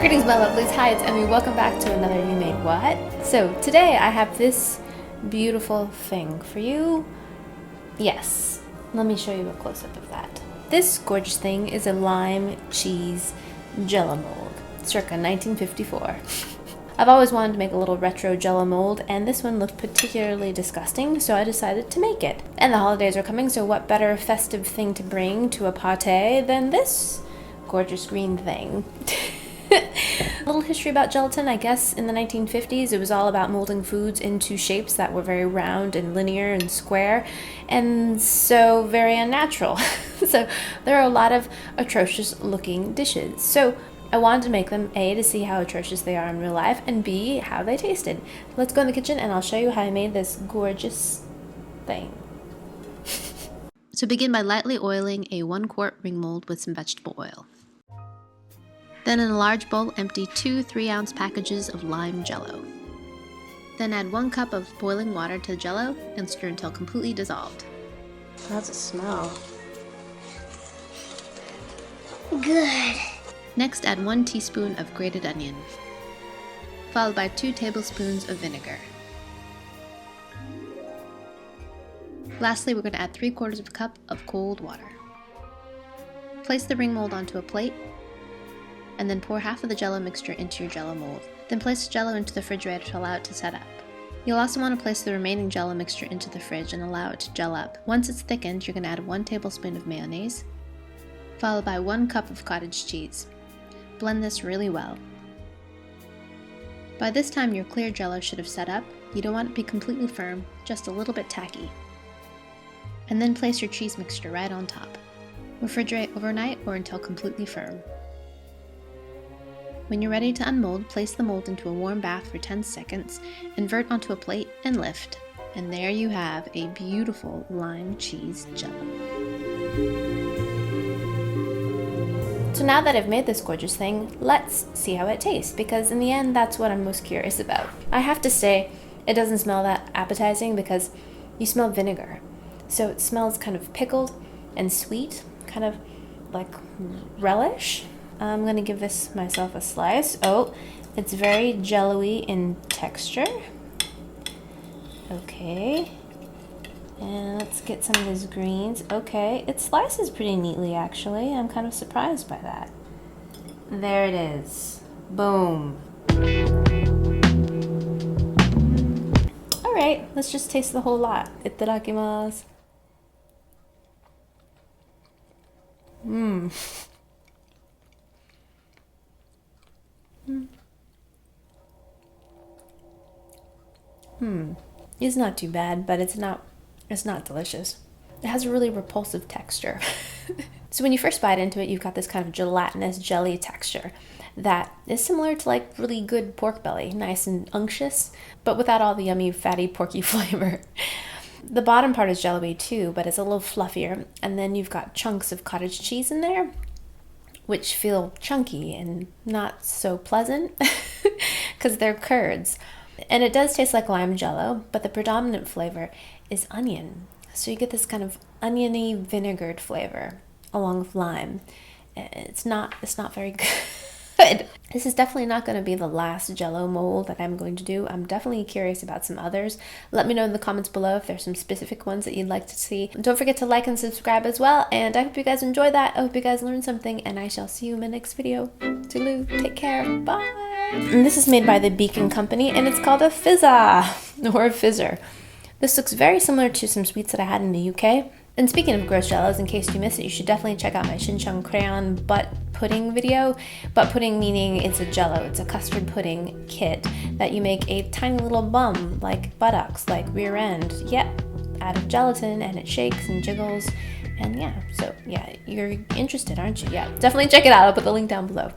Greetings my lovelies, hi it's Emmy, welcome back to another You Made What? So today I have this beautiful thing for you. Yes, let me show you a close-up of that. This gorgeous thing is a lime cheese Jello mold, circa 1954. I've always wanted to make a little retro Jello mold, and this one looked particularly disgusting, so I decided to make it. And the holidays are coming, so what better festive thing to bring to a party than this gorgeous green thing? A little history about gelatin. I guess in the 1950s it was all about molding foods into shapes that were very round and linear and square, and so very unnatural. So there are a lot of atrocious looking dishes. So I wanted to make them, A, to see how atrocious they are in real life, and B, how they tasted. Let's go in the kitchen and I'll show you how I made this gorgeous thing. So begin by lightly oiling a 1-quart ring mold with some vegetable oil. Then in a large bowl, empty 2 3-ounce packages of lime Jello. Then add 1 cup of boiling water to the Jello and stir until completely dissolved. How's it smell? Good. Next, add 1 teaspoon of grated onion, followed by 2 tablespoons of vinegar. Lastly, we're going to add 3/4 cup of cold water. Place the ring mold onto a plate, and then pour half of the Jello mixture into your Jello mold. Then place the Jello into the refrigerator to allow it to set up. You'll also want to place the remaining Jello mixture into the fridge and allow it to gel up. Once it's thickened, you're going to add 1 tablespoon of mayonnaise, followed by 1 cup of cottage cheese. Blend this really well. By this time, your clear Jello should have set up. You don't want it to be completely firm, just a little bit tacky. And then place your cheese mixture right on top. Refrigerate overnight or until completely firm. When you're ready to unmold, place the mold into a warm bath for 10 seconds, invert onto a plate, and lift. And there you have a beautiful lime cheese Jello. So now that I've made this gorgeous thing, let's see how it tastes, because in the end, that's what I'm most curious about. I have to say, it doesn't smell that appetizing because you smell vinegar. So it smells kind of pickled and sweet, kind of like relish. I'm gonna give this myself a slice. Oh, it's very jello-y in texture. Okay. And let's get some of these greens. Okay, it slices pretty neatly actually. I'm kind of surprised by that. There it is. Boom. Alright, let's just taste the whole lot. Itadakimasu. It's not too bad, but it's not delicious. It has a really repulsive texture. So when you first bite into it, you've got this kind of gelatinous jelly texture that is similar to like really good pork belly, nice and unctuous, but without all the yummy, fatty, porky flavor. The bottom part is jello-y too, but it's a little fluffier, and then you've got chunks of cottage cheese in there, which feel chunky and not so pleasant because they're curds. And it does taste like lime Jello, but the predominant flavor is onion. So you get this kind of oniony vinegared flavor along with lime. It's not very good. This is definitely not going to be the last Jello mold that I'm going to do. I'm definitely curious about some others. Let me know in the comments below if there's some specific ones that you'd like to see. Don't forget to like and subscribe as well, and I hope you guys enjoy that. I hope you guys learned something, and I shall see you in my next video. Toodaloo, take care, bye! And this is made by the Beacon Company, and it's called a fizza, or a fizzer. This looks very similar to some sweets that I had in the UK. And speaking of gross Jellos, in case you missed it, you should definitely check out my Shinchung Crayon butt pudding video. Butt pudding meaning it's a Jello, it's a custard pudding kit that you make a tiny little bum, like buttocks, like rear end, yep, out of gelatin, and it shakes and jiggles. And yeah, so yeah, you're interested, aren't you? Yeah, definitely check it out. I'll put the link down below.